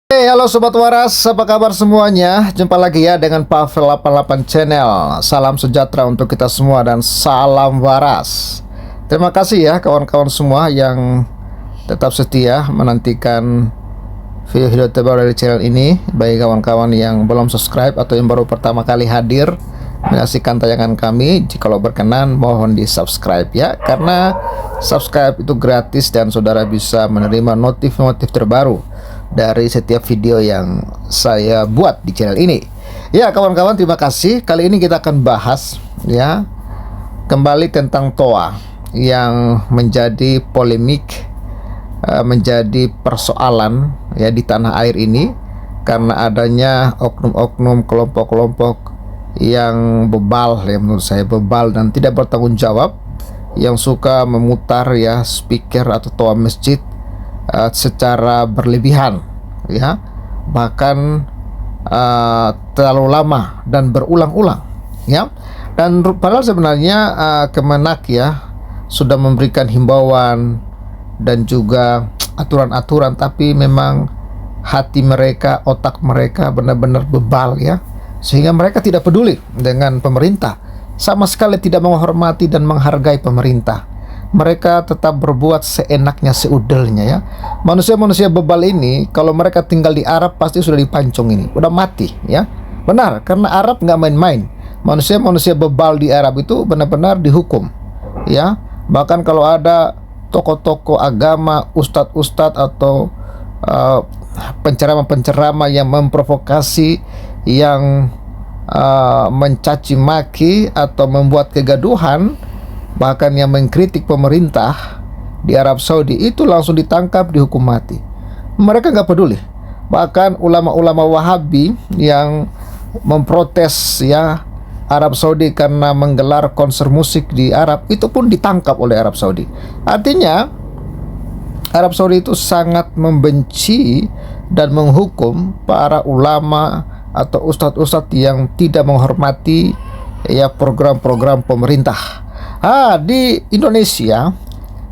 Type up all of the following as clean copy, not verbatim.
Halo Sobat Waras, apa kabar semuanya? Jumpa lagi ya dengan Pavel 88 Channel. Salam sejahtera untuk kita semua dan salam waras. Terima kasih ya kawan-kawan semua yang tetap setia menantikan video-video terbaru dari channel ini. Bagi kawan-kawan yang belum subscribe atau yang baru pertama kali hadir menyaksikan tayangan kami, jikalau berkenan mohon di subscribe ya, karena subscribe itu gratis dan saudara bisa menerima notif-notif terbaru dari setiap video yang saya buat di channel ini. Ya kawan-kawan, terima kasih. Kali ini kita akan bahas ya kembali tentang TOA yang menjadi polemik, menjadi persoalan ya di tanah air ini karena adanya oknum-oknum kelompok-kelompok yang bebal, ya menurut saya bebal dan tidak bertanggung jawab, yang suka memutar ya speaker atau toa masjid secara berlebihan ya, bahkan terlalu lama dan berulang-ulang ya. Dan padahal sebenarnya Kemenak ya sudah memberikan himbauan dan juga aturan-aturan, tapi memang hati mereka, otak mereka benar-benar bebal ya, sehingga mereka tidak peduli dengan pemerintah, sama sekali tidak menghormati dan menghargai pemerintah. Mereka tetap berbuat seenaknya, seudelnya ya. Manusia-manusia bebal ini kalau mereka tinggal di Arab pasti sudah dipancung, ini udah mati ya. Benar, karena Arab nggak main-main. Manusia-manusia bebal di Arab itu benar-benar dihukum ya. Bahkan kalau ada tokoh-tokoh agama, ustadz-ustadz atau penceramah-penceramah yang memprovokasi, yang mencaci maki atau membuat kegaduhan, bahkan yang mengkritik pemerintah di Arab Saudi, itu langsung ditangkap, dihukum mati. Mereka nggak peduli. Bahkan ulama-ulama Wahabi yang memprotes ya Arab Saudi karena menggelar konser musik di Arab, itu pun ditangkap oleh Arab Saudi. Artinya Arab Saudi itu sangat membenci dan menghukum para ulama atau ustadz-ustadz yang tidak menghormati ya program-program pemerintah. Di Indonesia,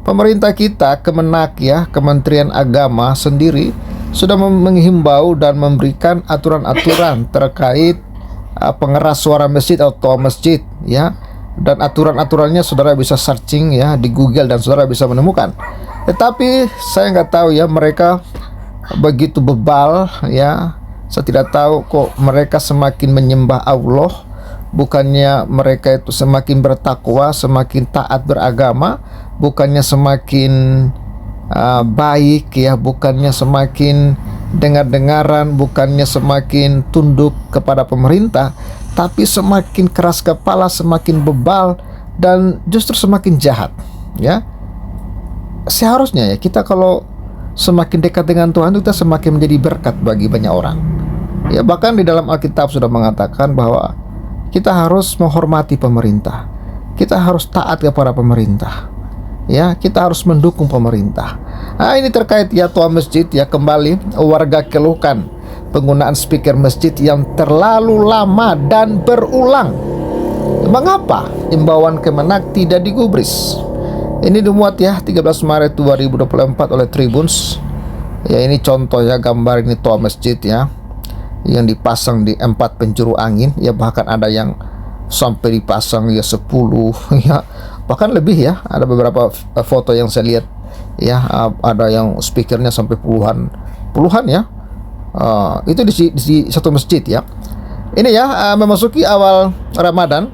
pemerintah kita, Kemenak ya, Kementerian Agama sendiri sudah menghimbau dan memberikan aturan-aturan terkait pengeras suara masjid atau masjid ya. Dan aturan-aturannya saudara bisa searching ya di Google dan saudara bisa menemukan. Tetapi saya nggak tahu ya, mereka begitu bebal ya. Saya tidak tahu kok mereka semakin menyembah Allah, bukannya mereka itu semakin bertakwa, semakin taat beragama, bukannya semakin baik ya, bukannya semakin dengar-dengaran, bukannya semakin tunduk kepada pemerintah, tapi semakin keras kepala, semakin bebal, dan justru semakin jahat ya. Seharusnya ya kita kalau semakin dekat dengan Tuhan, kita semakin menjadi berkat bagi banyak orang ya. Bahkan di dalam Alkitab sudah mengatakan bahwa kita harus menghormati pemerintah, kita harus taat kepada pemerintah ya, kita harus mendukung pemerintah. Ini terkait ya toa masjid ya, kembali warga keluhkan penggunaan speaker masjid yang terlalu lama dan berulang. Mengapa imbauan Kemenak tidak digubris? Ini dimuat ya 13 Maret 2024 oleh Tribuns ya. Ini contoh ya, gambar ini toa masjid ya yang dipasang di 4 penjuru angin ya, bahkan ada yang sampai dipasang ya 10 ya, bahkan lebih ya. Ada beberapa foto yang saya lihat ya, ada yang speakernya sampai puluhan ya. Itu di satu masjid ya. Ini ya memasuki awal Ramadan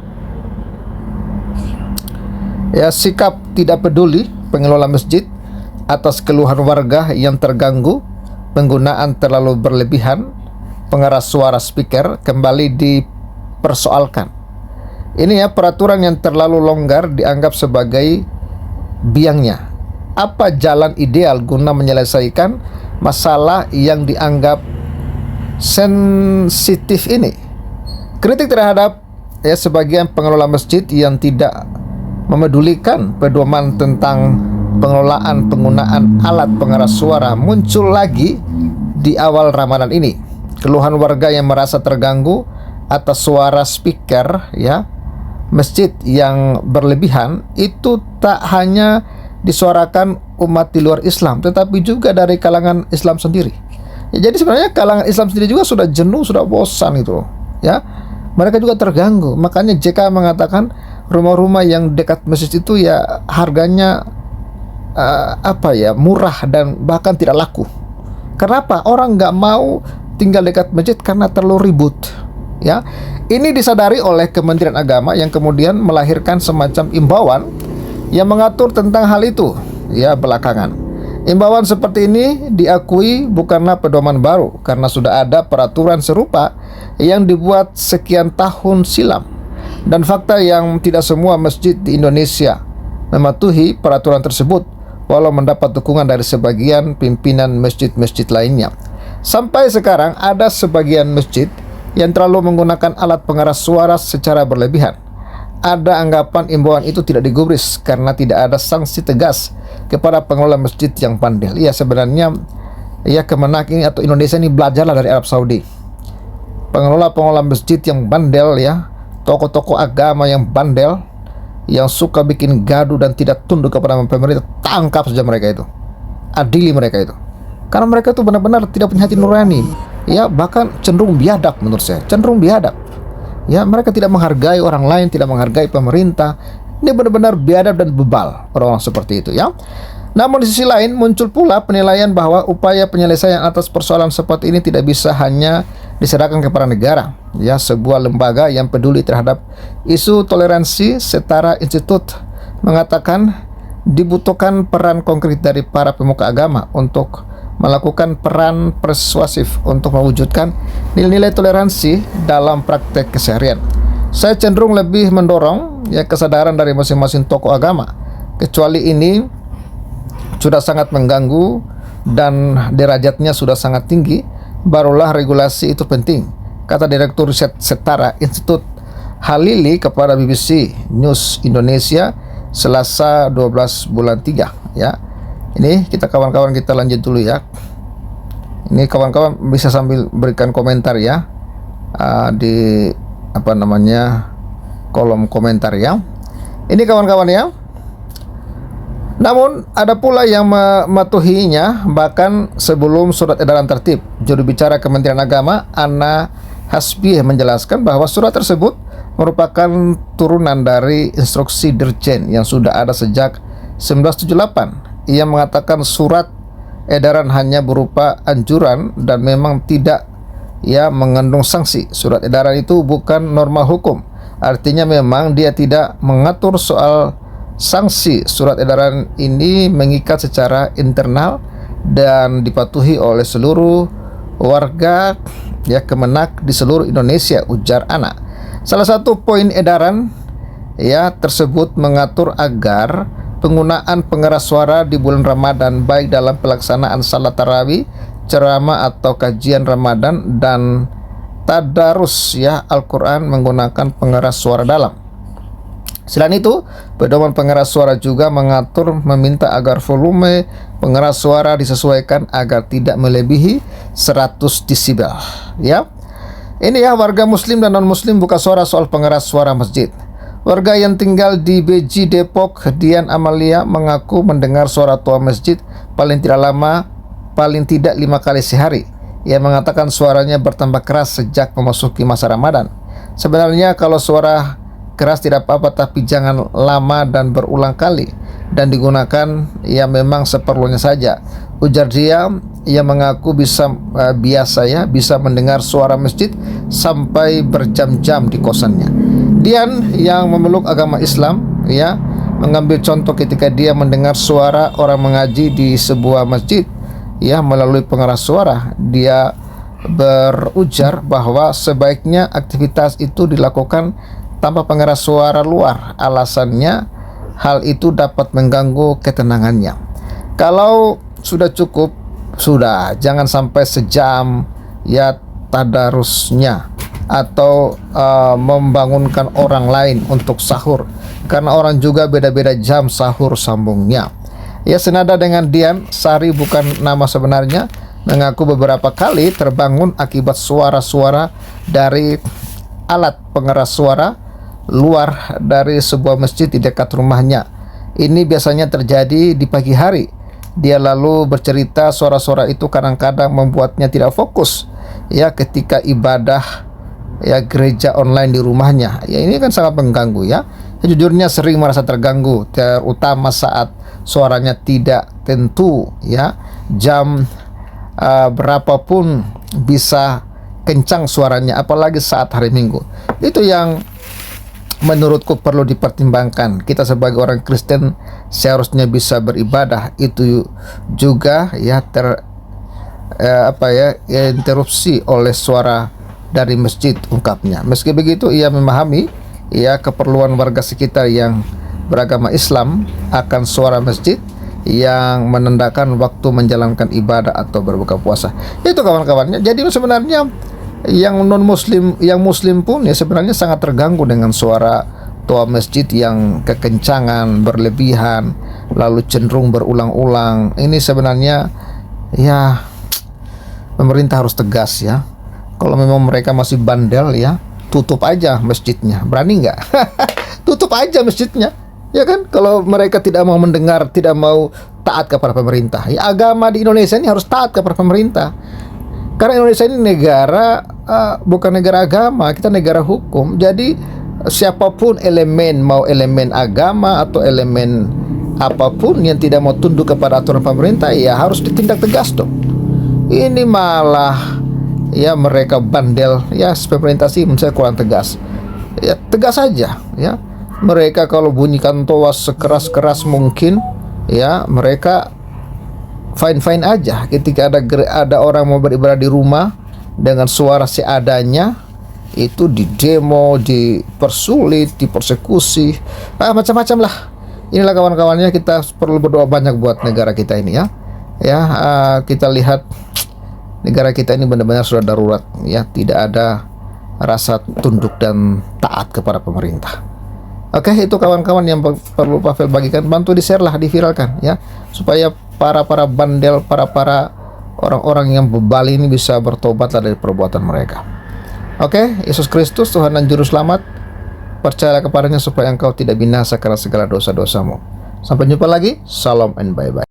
ya, sikap tidak peduli pengelola masjid atas keluhan warga yang terganggu penggunaan terlalu berlebihan pengeras suara speaker kembali dipersoalkan. Ini ya, peraturan yang terlalu longgar dianggap sebagai biangnya. Apa jalan ideal guna menyelesaikan masalah yang dianggap sensitif ini? Kritik terhadap ya sebagian pengelola masjid yang tidak memedulikan pedoman tentang pengelolaan penggunaan alat pengeras suara muncul lagi di awal Ramadan ini. Keluhan warga yang merasa terganggu atas suara speaker ya masjid yang berlebihan itu tak hanya disuarakan umat di luar Islam, tetapi juga dari kalangan Islam sendiri. Ya, jadi sebenarnya kalangan Islam sendiri juga sudah jenuh, sudah bosan itu loh, ya. Mereka juga terganggu. Makanya JK mengatakan rumah-rumah yang dekat masjid itu ya harganya murah dan bahkan tidak laku. Kenapa? Orang nggak mau tinggal dekat masjid karena terlalu ribut. Ya, ini disadari oleh Kementerian Agama yang kemudian melahirkan semacam imbauan yang mengatur tentang hal itu. Ya, belakangan. Imbauan seperti ini diakui bukanlah pedoman baru karena sudah ada peraturan serupa yang dibuat sekian tahun silam. Dan fakta yang tidak semua masjid di Indonesia mematuhi peraturan tersebut walau mendapat dukungan dari sebagian pimpinan masjid-masjid lainnya. Sampai sekarang ada sebagian masjid yang terlalu menggunakan alat pengeras suara secara berlebihan. Ada anggapan imbauan itu tidak digubris karena tidak ada sanksi tegas kepada pengelola masjid yang bandel. Ya, sebenarnya ya Kemenak ini atau Indonesia ini belajarlah dari Arab Saudi. Pengelola masjid yang bandel, ya, tokoh-tokoh agama yang bandel, yang suka bikin gaduh dan tidak tunduk kepada pemerintah, tangkap saja mereka itu, adili mereka itu, karena mereka itu benar-benar tidak punya hati nurani, ya, bahkan cenderung biadab menurut saya, cenderung biadab. Ya, mereka tidak menghargai orang lain, tidak menghargai pemerintah. Ini benar-benar biadab dan bebal orang-orang seperti itu, ya. Namun di sisi lain muncul pula penilaian bahwa upaya penyelesaian atas persoalan seperti ini tidak bisa hanya diserahkan kepada negara. Ya, sebuah lembaga yang peduli terhadap isu toleransi setara institut mengatakan dibutuhkan peran konkret dari para pemuka agama untuk melakukan peran persuasif untuk mewujudkan nilai-nilai toleransi dalam praktek keseharian. Saya cenderung lebih mendorong ya kesadaran dari masing-masing tokoh agama, kecuali ini sudah sangat mengganggu dan derajatnya sudah sangat tinggi, barulah regulasi itu penting, kata Direktur Riset Setara Institut Halili kepada BBC News Indonesia Selasa 12 bulan 3, ya. Ini kita kawan-kawan kita lanjut dulu ya. Ini kawan-kawan bisa sambil berikan komentar ya, di kolom komentar ya. Ini kawan-kawan ya. Namun ada pula yang mematuhinya bahkan sebelum surat edaran tertib. Juru bicara Kementerian Agama Ana Hasbieh menjelaskan bahwa surat tersebut merupakan turunan dari instruksi Dirjen yang sudah ada sejak 1978. Ia mengatakan surat edaran hanya berupa anjuran dan memang tidak mengandung sanksi. Surat edaran itu bukan norma hukum. Artinya memang dia tidak mengatur soal sanksi. Surat edaran ini mengikat secara internal dan dipatuhi oleh seluruh warga Kemenak di seluruh Indonesia, ujar Ana. Salah satu poin edaran tersebut mengatur agar penggunaan pengeras suara di bulan Ramadan baik dalam pelaksanaan salat tarawih, ceramah atau kajian Ramadan dan tadarus Al-Quran menggunakan pengeras suara dalam. Selain itu, pedoman pengeras suara juga mengatur meminta agar volume pengeras suara disesuaikan agar tidak melebihi 100 desibel. Ini warga muslim dan non-muslim buka suara soal pengeras suara masjid. Warga yang tinggal di Beji, Depok, Dian Amalia mengaku mendengar suara tua masjid paling tidak 5 kali sehari. Ia mengatakan suaranya bertambah keras sejak memasuki masa Ramadan. Sebenarnya kalau suara keras tidak apa-apa, tapi jangan lama dan berulang kali dan digunakan memang seperlunya saja, ujar dia. Ia mengaku bisa mendengar suara masjid sampai berjam-jam di kosannya. Dian yang memeluk agama Islam mengambil contoh ketika dia mendengar suara orang mengaji di sebuah masjid melalui pengeras suara. Dia berujar bahwa sebaiknya aktivitas itu dilakukan tanpa pengeras suara luar. Alasannya hal itu dapat mengganggu ketenangannya. Kalau sudah cukup, sudah, jangan sampai sejam tadarusnya atau membangunkan orang lain untuk sahur, karena orang juga beda-beda jam sahur, sambungnya. Senada dengan Dian, Sari bukan nama sebenarnya, mengaku beberapa kali terbangun akibat suara-suara dari alat pengeras suara luar dari sebuah masjid di dekat rumahnya. Ini biasanya terjadi di pagi hari Dia lalu bercerita suara-suara itu kadang-kadang membuatnya tidak fokus ya ketika ibadah ya gereja online di rumahnya. Ya ini kan sangat mengganggu ya. Sejujurnya sering merasa terganggu, terutama saat suaranya tidak tentu ya. Jam berapapun bisa kencang suaranya, apalagi saat hari Minggu. Itu yang menurutku perlu dipertimbangkan. Kita sebagai orang Kristen seharusnya bisa beribadah. Itu juga ya interupsi oleh suara dari masjid, ungkapnya. Meski begitu, ia memahami ya keperluan warga sekitar yang beragama Islam akan suara masjid yang menandakan waktu menjalankan ibadah atau berbuka puasa. Itu kawan-kawannya. Jadi sebenarnya yang non muslim, yang muslim pun ya sebenarnya sangat terganggu dengan suara toa masjid yang kekencangan, berlebihan, lalu cenderung berulang-ulang. Ini sebenarnya ya pemerintah harus tegas ya. Kalau memang mereka masih bandel ya, tutup aja masjidnya. Berani nggak? Tutup aja masjidnya. Ya kan, kalau mereka tidak mau mendengar, tidak mau taat kepada pemerintah. Ya, agama di Indonesia ini harus taat kepada pemerintah. Karena Indonesia ini negara bukan negara agama, kita negara hukum. Jadi siapapun elemen, mau elemen agama atau elemen apapun yang tidak mau tunduk kepada aturan pemerintah, ya harus ditindak tegas dong. Ini malah ya mereka bandel, ya pemerintah sih menurut saya kurang tegas. Ya tegas saja ya. Mereka kalau bunyikan toa sekeras-keras mungkin, ya mereka fine-fine aja. Ketika ada orang mau beribadah di rumah dengan suara seadanya, itu didemo, dipersulit, dipersekusi, macam-macam lah. Inilah kawan-kawannya, kita perlu berdoa banyak buat negara kita ini ya. Kita lihat negara kita ini benar-benar sudah darurat ya, tidak ada rasa tunduk dan taat kepada pemerintah. Oke, itu kawan-kawan yang perlu Pavel bagikan. Bantu di-share lah, diviralkan ya, supaya para bandel, para orang-orang yang bebal ini bisa bertobatlah dari perbuatan mereka. Oke, Yesus Kristus Tuhan dan Juru Selamat, percayalah kepadanya supaya engkau tidak binasa karena segala dosa-dosamu. Sampai jumpa lagi, salam and bye-bye.